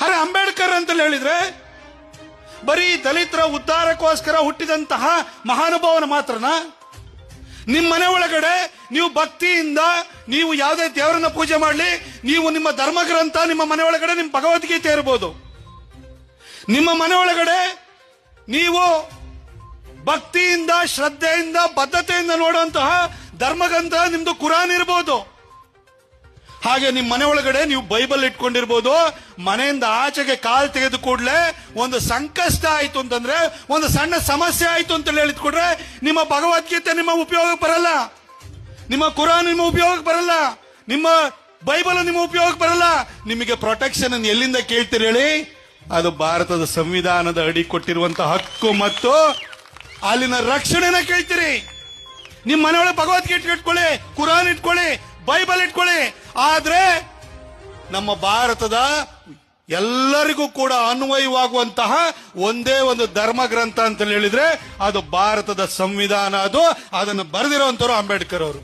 ಅರೆ ಅಂಬೇಡ್ಕರ್ ಅಂತ ಹೇಳಿದ್ರೆ ಬರೀ ದಲಿತರ ಉದ್ಧಾರಕ್ಕೋಸ್ಕರ ಹುಟ್ಟಿದಂತಹ ಮಹಾನುಭಾವನ ಮಾತ್ರನಾ? ನಿಮ್ಮ ಮನೆ ಒಳಗಡೆ ನೀವು ಭಕ್ತಿಯಿಂದ ನೀವು ಯಾವುದೇ ದೇವರನ್ನ ಪೂಜೆ ಮಾಡಲಿ, ನೀವು ನಿಮ್ಮ ಧರ್ಮಗ್ರಂಥ ನಿಮ್ಮ ಮನೆ ಒಳಗಡೆ ನಿಮ್ಮ ಭಗವದ್ಗೀತೆ ಇರಬಹುದು. ನಿಮ್ಮ ಮನೆ ಒಳಗಡೆ ನೀವು ಭಕ್ತಿಯಿಂದ ಶ್ರದ್ಧೆಯಿಂದ ಬದ್ಧತೆಯಿಂದ ನೋಡುವಂತಹ ಧರ್ಮಗ್ರಂಥ ನಿಮ್ದು ಕುರಾನ್ ಇರಬಹುದು. ಹಾಗೆ ನಿಮ್ಮ ಮನೆ ಒಳಗಡೆ ನೀವು ಬೈಬಲ್ ಇಟ್ಕೊಂಡಿರ್ಬೋದು. ಮನೆಯಿಂದ ಆಚೆಗೆ ಕಾಲ್ ತೆಗೆದ ಕೂಡಲೇ ಒಂದು ಸಂಕಷ್ಟ ಆಯ್ತು ಅಂತಂದ್ರೆ, ಒಂದು ಸಣ್ಣ ಸಮಸ್ಯೆ ಆಯ್ತು ಅಂತ ಹೇಳಿದ್ಕೊಡ್ರೆ ನಿಮ್ಮ ಭಗವದ್ಗೀತೆ ನಿಮ್ಮ ಉಪಯೋಗಕ್ಕೆ ಬರಲ್ಲ, ನಿಮ್ಮ ಕುರಾನ್ ನಿಮ್ಮ ಉಪಯೋಗಕ್ಕೆ ಬರಲ್ಲ, ನಿಮ್ಮ ಬೈಬಲ್ ನಿಮ್ಮ ಉಪಯೋಗಕ್ಕೆ ಬರಲ್ಲ. ನಿಮಗೆ ಪ್ರೊಟೆಕ್ಷನ್ ಅನ್ನು ಎಲ್ಲಿಂದ ಕೇಳ್ತೀರಿ ಹೇಳಿ? ಅದು ಭಾರತದ ಸಂವಿಧಾನದ ಅಡಿ ಕೊಟ್ಟಿರುವಂತಹ ಹಕ್ಕು ಮತ್ತು ಅಲ್ಲಿನ ರಕ್ಷಣೆನ ಕೇಳ್ತೀರಿ. ನಿಮ್ಮ ಮನೆಯೊಳಗೆ ಭಗವದ್ಗೀತೆ ಇಟ್ಕೊಳ್ಳಿ, ಕುರಾನ್ ಇಟ್ಕೊಳ್ಳಿ, ಬೈಬಲ್ ಇಟ್ಕೊಳ್ಳಿ. ಆದ್ರೆ ನಮ್ಮ ಭಾರತದ ಎಲ್ಲರಿಗೂ ಕೂಡ ಅನ್ವಯವಾಗುವಂತಹ ಒಂದೇ ಒಂದು ಧರ್ಮ ಗ್ರಂಥ ಅಂತ ಹೇಳಿದ್ರೆ ಅದು ಭಾರತದ ಸಂವಿಧಾನ. ಅದನ್ನು ಬರೆದಿರುವಂತವರು ಅಂಬೇಡ್ಕರ್ ಅವರು.